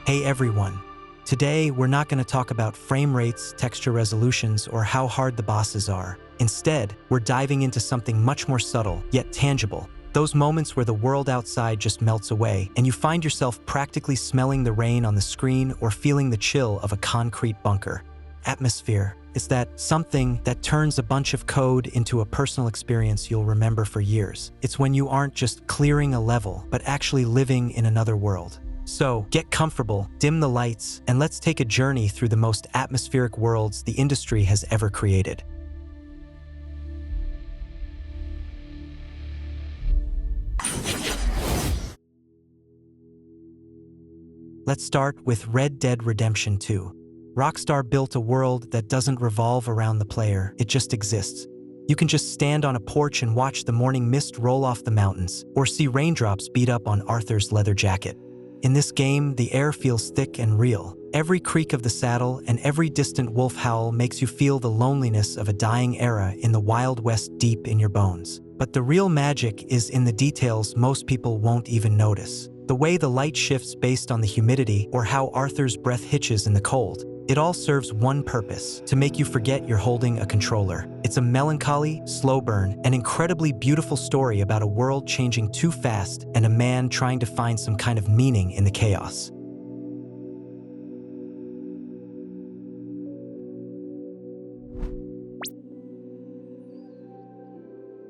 Hey everyone! Today, we're not going to talk about frame rates, texture resolutions, or how hard the bosses are. Instead, we're diving into something much more subtle, yet tangible. Those moments where the world outside just melts away, and you find yourself practically smelling the rain on the screen or feeling the chill of a concrete bunker. Atmosphere. It's that something that turns a bunch of code into a personal experience you'll remember for years. It's when you aren't just clearing a level, but actually living in another world. So, get comfortable, dim the lights, and let's take a journey through the most atmospheric worlds the industry has ever created. Let's start with Red Dead Redemption 2. Rockstar built a world that doesn't revolve around the player, it just exists. You can just stand on a porch and watch the morning mist roll off the mountains, or see raindrops beat up on Arthur's leather jacket. In this game, the air feels thick and real. Every creak of the saddle and every distant wolf howl makes you feel the loneliness of a dying era in the Wild West deep in your bones. But the real magic is in the details most people won't even notice. The way the light shifts based on the humidity, or how Arthur's breath hitches in the cold. It all serves one purpose: to make you forget you're holding a controller. It's a melancholy, slow burn, and incredibly beautiful story about a world changing too fast and a man trying to find some kind of meaning in the chaos.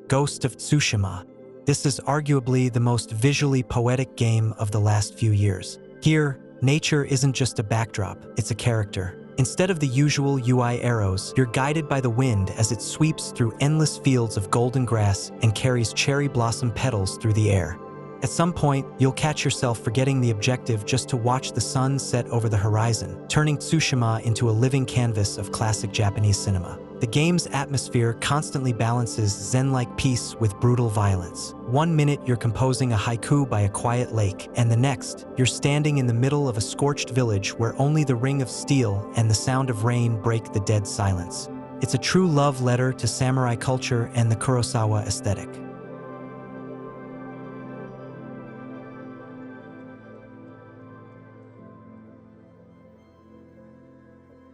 Ghost of Tsushima. This is arguably the most visually poetic game of the last few years. Here, nature isn't just a backdrop, it's a character. Instead of the usual UI arrows, you're guided by the wind as it sweeps through endless fields of golden grass and carries cherry blossom petals through the air. At some point, you'll catch yourself forgetting the objective just to watch the sun set over the horizon, turning Tsushima into a living canvas of classic Japanese cinema. The game's atmosphere constantly balances zen-like peace with brutal violence. One minute you're composing a haiku by a quiet lake, and the next, you're standing in the middle of a scorched village where only the ring of steel and the sound of rain break the dead silence. It's a true love letter to samurai culture and the Kurosawa aesthetic.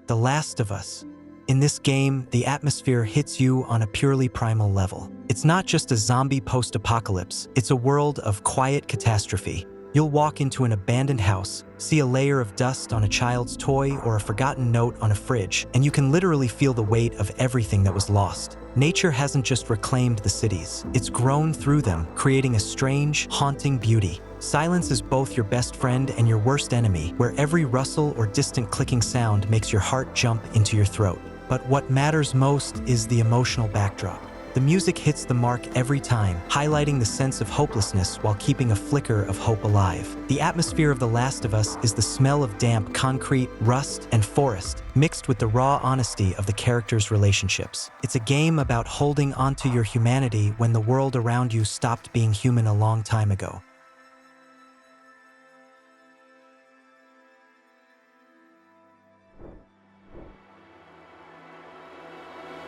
The Last of Us. In this game, the atmosphere hits you on a purely primal level. It's not just a zombie post-apocalypse, it's a world of quiet catastrophe. You'll walk into an abandoned house, see a layer of dust on a child's toy or a forgotten note on a fridge, and you can literally feel the weight of everything that was lost. Nature hasn't just reclaimed the cities, it's grown through them, creating a strange, haunting beauty. Silence is both your best friend and your worst enemy, where every rustle or distant clicking sound makes your heart jump into your throat. But what matters most is the emotional backdrop. The music hits the mark every time, highlighting the sense of hopelessness while keeping a flicker of hope alive. The atmosphere of The Last of Us is the smell of damp concrete, rust, and forest, mixed with the raw honesty of the characters' relationships. It's a game about holding onto your humanity when the world around you stopped being human a long time ago.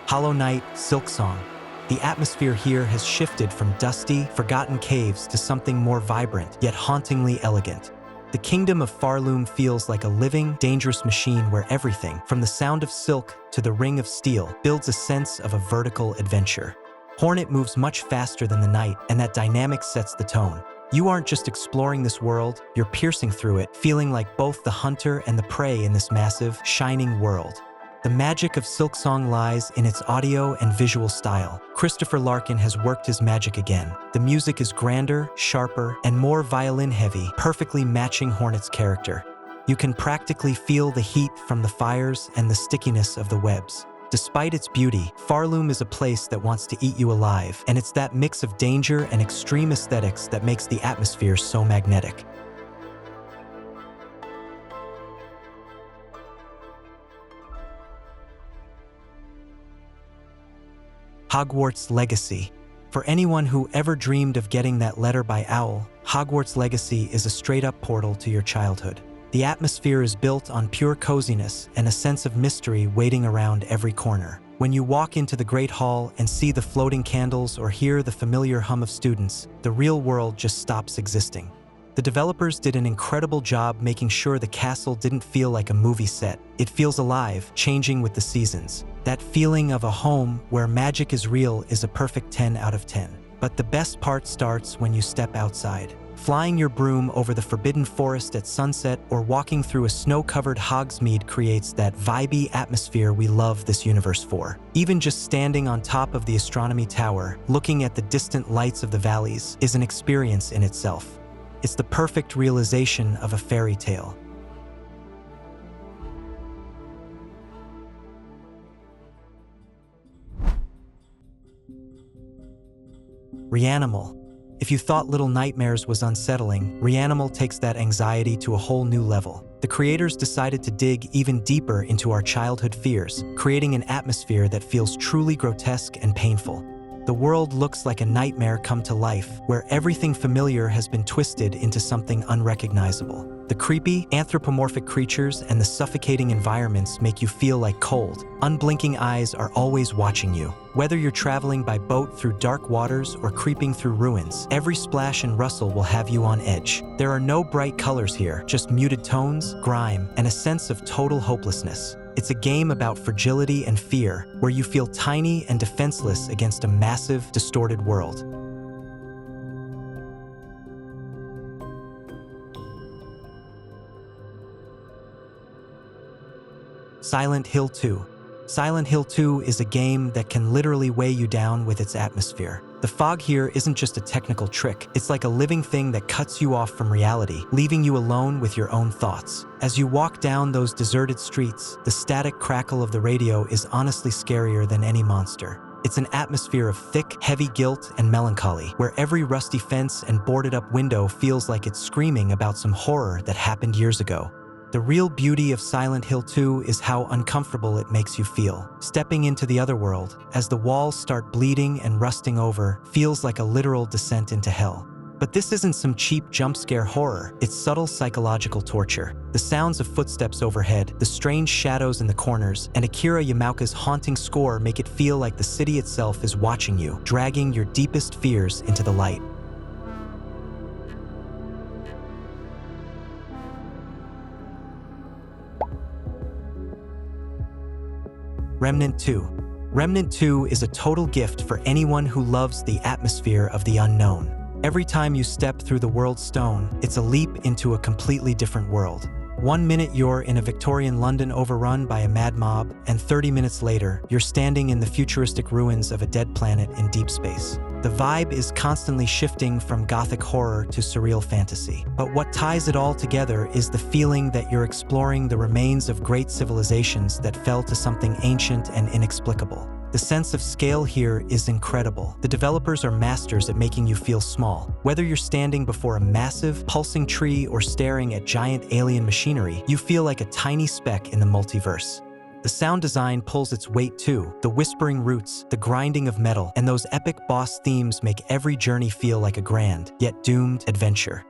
Hollow Knight, Silksong. The atmosphere here has shifted from dusty, forgotten caves to something more vibrant, yet hauntingly elegant. The kingdom of Farloom feels like a living, dangerous machine where everything, from the sound of silk to the ring of steel, builds a sense of a vertical adventure. Hornet moves much faster than the knight, and that dynamic sets the tone. You aren't just exploring this world, you're piercing through it, feeling like both the hunter and the prey in this massive, shining world. The magic of Silksong lies in its audio and visual style. Christopher Larkin has worked his magic again. The music is grander, sharper, and more violin-heavy, perfectly matching Hornet's character. You can practically feel the heat from the fires and the stickiness of the webs. Despite its beauty, Farloom is a place that wants to eat you alive, and it's that mix of danger and extreme aesthetics that makes the atmosphere so magnetic. Hogwarts Legacy. For anyone who ever dreamed of getting that letter by Owl, Hogwarts Legacy is a straight-up portal to your childhood. The atmosphere is built on pure coziness and a sense of mystery waiting around every corner. When you walk into the Great Hall and see the floating candles or hear the familiar hum of students, the real world just stops existing. The developers did an incredible job making sure the castle didn't feel like a movie set. It feels alive, changing with the seasons. That feeling of a home where magic is real is a perfect 10 out of 10. But the best part starts when you step outside. Flying your broom over the forbidden forest at sunset or walking through a snow-covered Hogsmeade creates that vibey atmosphere we love this universe for. Even just standing on top of the astronomy tower, looking at the distant lights of the valleys, is an experience in itself. It's the perfect realization of a fairy tale. REANIMAL. If you thought Little Nightmares was unsettling, REANIMAL takes that anxiety to a whole new level. The creators decided to dig even deeper into our childhood fears, creating an atmosphere that feels truly grotesque and painful. The world looks like a nightmare come to life, where everything familiar has been twisted into something unrecognizable. The creepy, anthropomorphic creatures and the suffocating environments make you feel like cold, unblinking eyes are always watching you. Whether you're traveling by boat through dark waters or creeping through ruins, every splash and rustle will have you on edge. There are no bright colors here, just muted tones, grime, and a sense of total hopelessness. It's a game about fragility and fear, where you feel tiny and defenseless against a massive, distorted world. Silent Hill 2. Silent Hill 2 is a game that can literally weigh you down with its atmosphere. The fog here isn't just a technical trick, it's like a living thing that cuts you off from reality, leaving you alone with your own thoughts. As you walk down those deserted streets, the static crackle of the radio is honestly scarier than any monster. It's an atmosphere of thick, heavy guilt and melancholy, where every rusty fence and boarded-up window feels like it's screaming about some horror that happened years ago. The real beauty of Silent Hill 2 is how uncomfortable it makes you feel. Stepping into the other world, as the walls start bleeding and rusting over, feels like a literal descent into hell. But this isn't some cheap jump-scare horror, it's subtle psychological torture. The sounds of footsteps overhead, the strange shadows in the corners, and Akira Yamaoka's haunting score make it feel like the city itself is watching you, dragging your deepest fears into the light. Remnant 2. Remnant 2 is a total gift for anyone who loves the atmosphere of the unknown. Every time you step through the world's stone, it's a leap into a completely different world. 1 minute you're in a Victorian London overrun by a mad mob, and 30 minutes later, you're standing in the futuristic ruins of a dead planet in deep space. The vibe is constantly shifting from gothic horror to surreal fantasy. But what ties it all together is the feeling that you're exploring the remains of great civilizations that fell to something ancient and inexplicable. The sense of scale here is incredible. The developers are masters at making you feel small. Whether you're standing before a massive, pulsing tree or staring at giant alien machinery, you feel like a tiny speck in the multiverse. The sound design pulls its weight too. The whispering roots, the grinding of metal, and those epic boss themes make every journey feel like a grand, yet doomed adventure.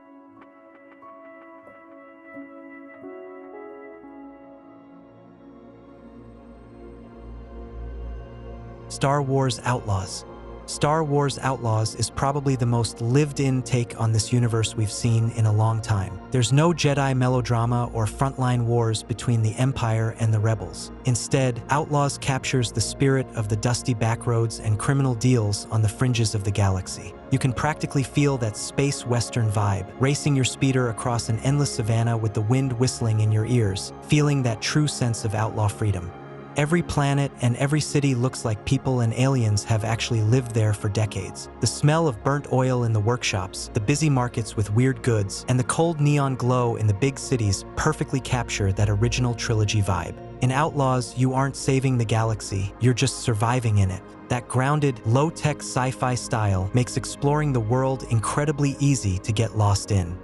Star Wars Outlaws. Star Wars Outlaws is probably the most lived-in take on this universe we've seen in a long time. There's no Jedi melodrama or frontline wars between the Empire and the Rebels. Instead, Outlaws captures the spirit of the dusty backroads and criminal deals on the fringes of the galaxy. You can practically feel that space western vibe, racing your speeder across an endless savanna with the wind whistling in your ears, feeling that true sense of outlaw freedom. Every planet and every city looks like people and aliens have actually lived there for decades. The smell of burnt oil in the workshops, the busy markets with weird goods, and the cold neon glow in the big cities perfectly capture that original trilogy vibe. In Outlaws, you aren't saving the galaxy, you're just surviving in it. That grounded, low-tech sci-fi style makes exploring the world incredibly easy to get lost in.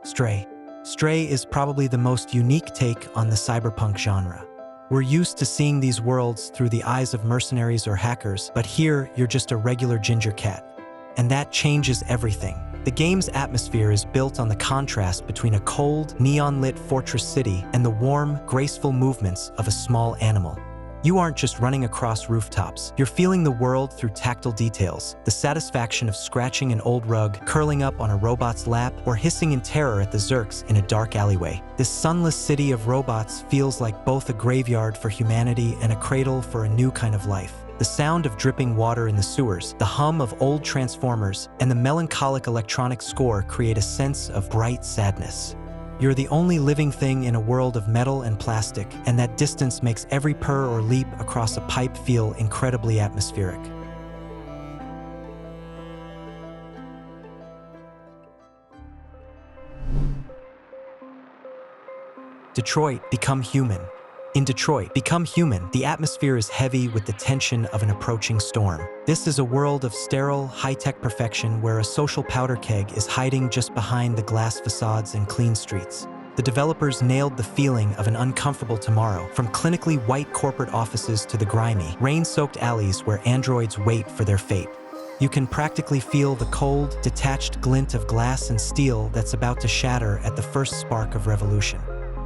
S.T.A.L.K.E.R. S.T.A.L.K.E.R is probably the most unique take on the cyberpunk genre. We're used to seeing these worlds through the eyes of mercenaries or hackers, but here you're just a regular ginger cat. And that changes everything. The game's atmosphere is built on the contrast between a cold, neon-lit fortress city and the warm, graceful movements of a small animal. You aren't just running across rooftops. You're feeling the world through tactile details, the satisfaction of scratching an old rug, curling up on a robot's lap, or hissing in terror at the Zerks in a dark alleyway. This sunless city of robots feels like both a graveyard for humanity and a cradle for a new kind of life. The sound of dripping water in the sewers, the hum of old transformers, and the melancholic electronic score create a sense of bright sadness. You're the only living thing in a world of metal and plastic, and that distance makes every purr or leap across a pipe feel incredibly atmospheric. Detroit, Become Human. In Detroit, Become Human, the atmosphere is heavy with the tension of an approaching storm. This is a world of sterile, high-tech perfection where a social powder keg is hiding just behind the glass facades and clean streets. The developers nailed the feeling of an uncomfortable tomorrow, from clinically white corporate offices to the grimy, rain-soaked alleys where androids wait for their fate. You can practically feel the cold, detached glint of glass and steel that's about to shatter at the first spark of revolution.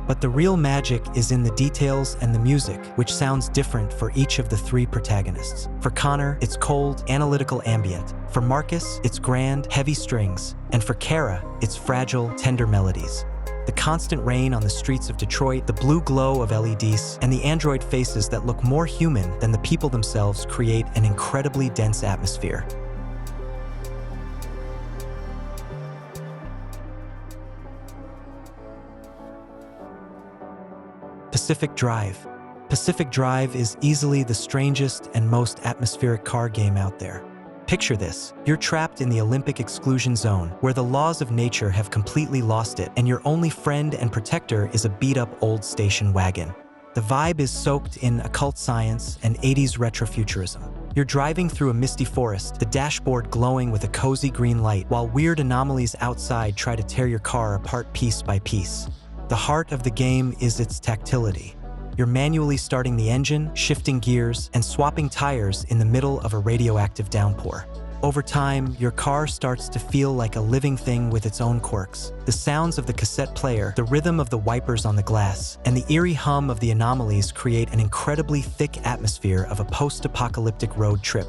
But the real magic is in the details and the music, which sounds different for each of the three protagonists. For Connor, it's cold, analytical ambient. For Marcus, it's grand, heavy strings. And for Kara, it's fragile, tender melodies. The constant rain on the streets of Detroit, the blue glow of LEDs, and the android faces that look more human than the people themselves create an incredibly dense atmosphere. Pacific Drive. Pacific Drive is easily the strangest and most atmospheric car game out there. Picture this. You're trapped in the Olympic exclusion zone, where the laws of nature have completely lost it, and your only friend and protector is a beat-up old station wagon. The vibe is soaked in occult science and 80s retrofuturism. You're driving through a misty forest, the dashboard glowing with a cozy green light, while weird anomalies outside try to tear your car apart piece by piece. The heart of the game is its tactility. You're manually starting the engine, shifting gears, and swapping tires in the middle of a radioactive downpour. Over time, your car starts to feel like a living thing with its own quirks. The sounds of the cassette player, the rhythm of the wipers on the glass, and the eerie hum of the anomalies create an incredibly thick atmosphere of a post-apocalyptic road trip.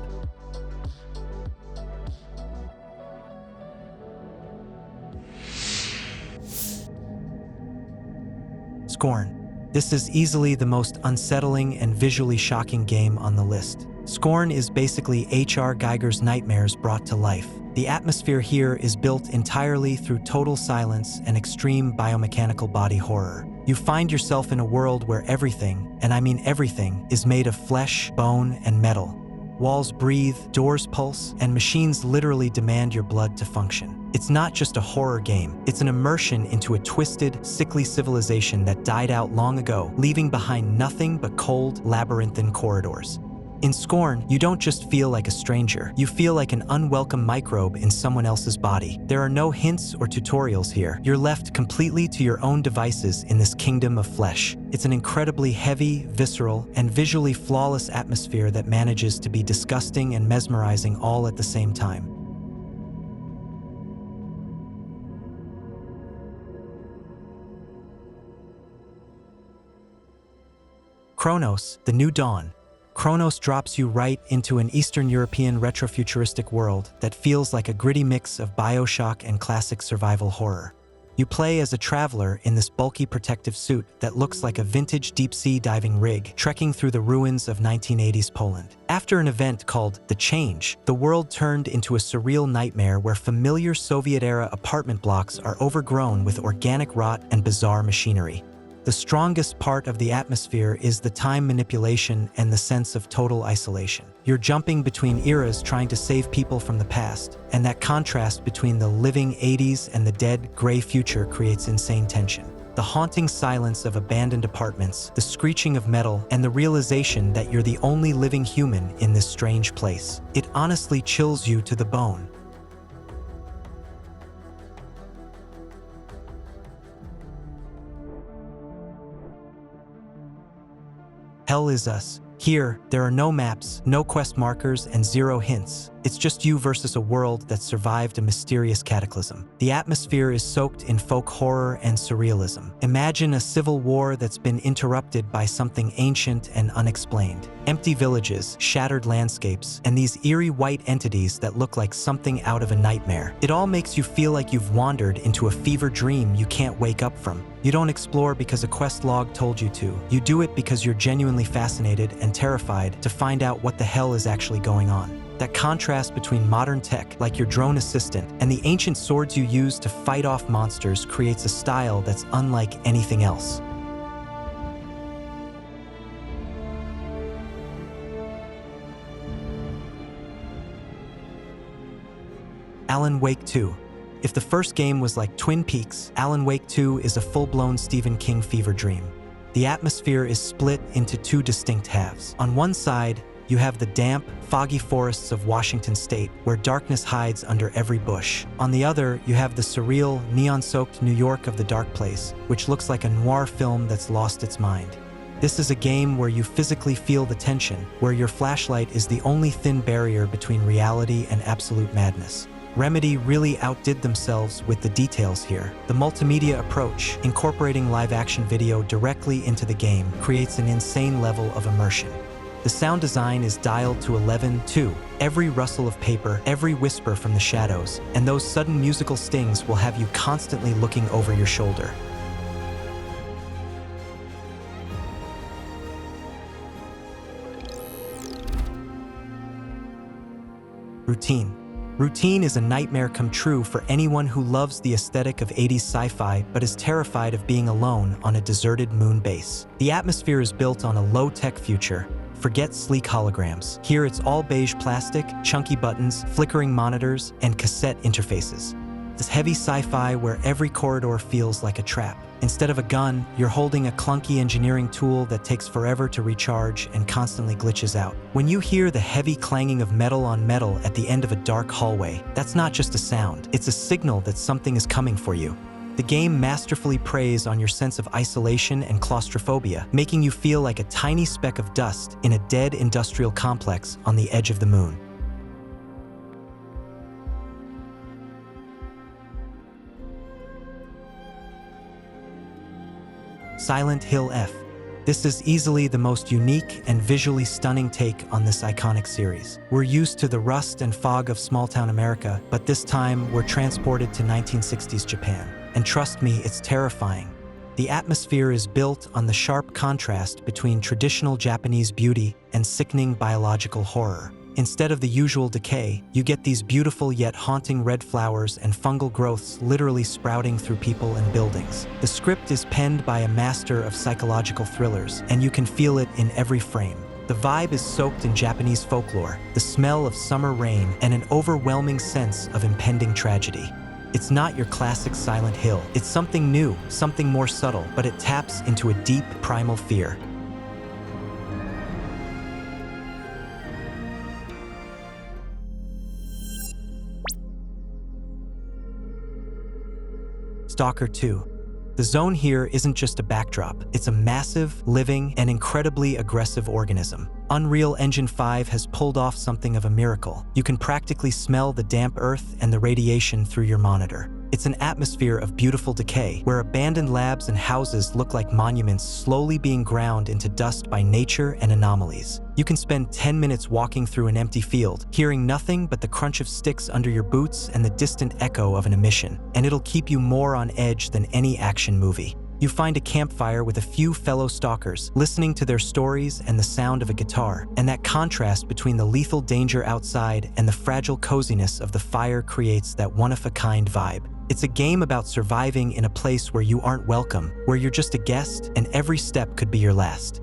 Scorn. This is easily the most unsettling and visually shocking game on the list. Scorn is basically H.R. Giger's nightmares brought to life. The atmosphere here is built entirely through total silence and extreme biomechanical body horror. You find yourself in a world where everything, and I mean everything, is made of flesh, bone, and metal. Walls breathe, doors pulse, and machines literally demand your blood to function. It's not just a horror game, it's an immersion into a twisted, sickly civilization that died out long ago, leaving behind nothing but cold, labyrinthine corridors. In Scorn, you don't just feel like a stranger, you feel like an unwelcome microbe in someone else's body. There are no hints or tutorials here. You're left completely to your own devices in this kingdom of flesh. It's an incredibly heavy, visceral, and visually flawless atmosphere that manages to be disgusting and mesmerizing all at the same time. Cronos, The New Dawn. Cronos drops you right into an Eastern European retrofuturistic world that feels like a gritty mix of BioShock and classic survival horror. You play as a traveler in this bulky protective suit that looks like a vintage deep-sea diving rig trekking through the ruins of 1980s Poland. After an event called The Change, the world turned into a surreal nightmare where familiar Soviet-era apartment blocks are overgrown with organic rot and bizarre machinery. The strongest part of the atmosphere is the time manipulation and the sense of total isolation. You're jumping between eras trying to save people from the past, and that contrast between the living 80s and the dead, gray future creates insane tension. The haunting silence of abandoned apartments, the screeching of metal, and the realization that you're the only living human in this strange place. It honestly chills you to the bone. Hell Is Us. Here, there are no maps, no quest markers, and zero hints. It's just you versus a world that survived a mysterious cataclysm. The atmosphere is soaked in folk horror and surrealism. Imagine a civil war that's been interrupted by something ancient and unexplained. Empty villages, shattered landscapes, and these eerie white entities that look like something out of a nightmare. It all makes you feel like you've wandered into a fever dream you can't wake up from. You don't explore because a quest log told you to. You do it because you're genuinely fascinated and terrified to find out what the hell is actually going on. That contrast between modern tech, like your drone assistant, and the ancient swords you use to fight off monsters creates a style that's unlike anything else. Alan Wake 2. If the first game was like Twin Peaks, Alan Wake 2 is a full-blown Stephen King fever dream. The atmosphere is split into two distinct halves. On one side, you have the damp, foggy forests of Washington State, where darkness hides under every bush. On the other, you have the surreal, neon-soaked New York of the Dark Place, which looks like a noir film that's lost its mind. This is a game where you physically feel the tension, where your flashlight is the only thin barrier between reality and absolute madness. Remedy really outdid themselves with the details here. The multimedia approach, incorporating live-action video directly into the game, creates an insane level of immersion. The sound design is dialed to 11 too. Every rustle of paper, every whisper from the shadows, and those sudden musical stings will have you constantly looking over your shoulder. Routine. Routine is a nightmare come true for anyone who loves the aesthetic of 80s sci-fi but is terrified of being alone on a deserted moon base. The atmosphere is built on a low-tech future. Forget sleek holograms. Here it's all beige plastic, chunky buttons, flickering monitors, and cassette interfaces. This heavy sci-fi where every corridor feels like a trap. Instead of a gun, you're holding a clunky engineering tool that takes forever to recharge and constantly glitches out. When you hear the heavy clanging of metal on metal at the end of a dark hallway, that's not just a sound, it's a signal that something is coming for you. The game masterfully preys on your sense of isolation and claustrophobia, making you feel like a tiny speck of dust in a dead industrial complex on the edge of the moon. Silent Hill F. This is easily the most unique and visually stunning take on this iconic series. We're used to the rust and fog of small-town America, but this time we're transported to 1960s Japan. And trust me, it's terrifying. The atmosphere is built on the sharp contrast between traditional Japanese beauty and sickening biological horror. Instead of the usual decay, you get these beautiful yet haunting red flowers and fungal growths literally sprouting through people and buildings. The script is penned by a master of psychological thrillers, and you can feel it in every frame. The vibe is soaked in Japanese folklore, the smell of summer rain, and an overwhelming sense of impending tragedy. It's not your classic Silent Hill. It's something new, something more subtle, but it taps into a deep, primal fear. S.T.A.L.K.E.R 2. The zone here isn't just a backdrop, it's a massive, living, and incredibly aggressive organism. Unreal Engine 5 has pulled off something of a miracle. You can practically smell the damp earth and the radiation through your monitor. It's an atmosphere of beautiful decay, where abandoned labs and houses look like monuments slowly being ground into dust by nature and anomalies. You can spend 10 minutes walking through an empty field, hearing nothing but the crunch of sticks under your boots and the distant echo of an emission, and it'll keep you more on edge than any action movie. You find a campfire with a few fellow stalkers, listening to their stories and the sound of a guitar, and that contrast between the lethal danger outside and the fragile coziness of the fire creates that one-of-a-kind vibe. It's a game about surviving in a place where you aren't welcome, where you're just a guest, and every step could be your last.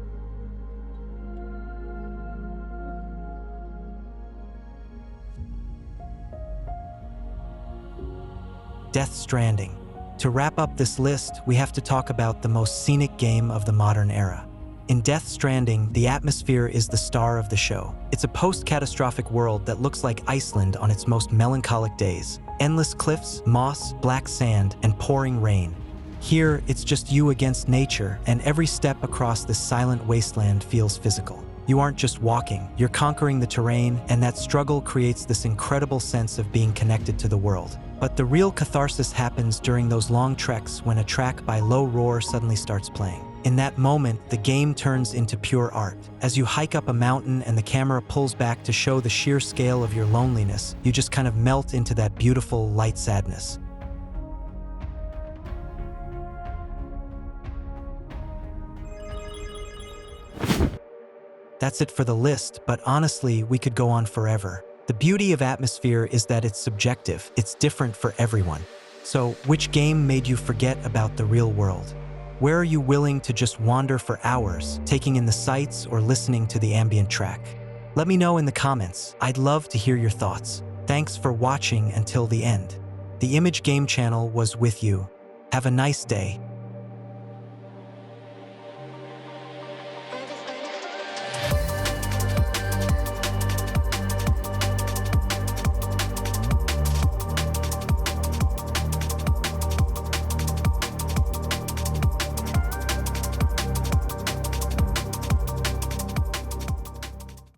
Death Stranding. To wrap up this list, we have to talk about the most scenic game of the modern era. In Death Stranding, the atmosphere is the star of the show. It's a post-catastrophic world that looks like Iceland on its most melancholic days. Endless cliffs, moss, black sand, and pouring rain. Here, it's just you against nature, and every step across this silent wasteland feels physical. You aren't just walking, you're conquering the terrain, and that struggle creates this incredible sense of being connected to the world. But the real catharsis happens during those long treks when a track by Low Roar suddenly starts playing. In that moment, the game turns into pure art. As you hike up a mountain and the camera pulls back to show the sheer scale of your loneliness, you just kind of melt into that beautiful, light sadness. That's it for the list, but honestly, we could go on forever. The beauty of Atmosphere is that it's subjective, it's different for everyone. So, which game made you forget about the real world? Where are you willing to just wander for hours, taking in the sights or listening to the ambient track? Let me know in the comments. I'd love to hear your thoughts. Thanks for watching until the end. The Image Game channel was with you. Have a nice day.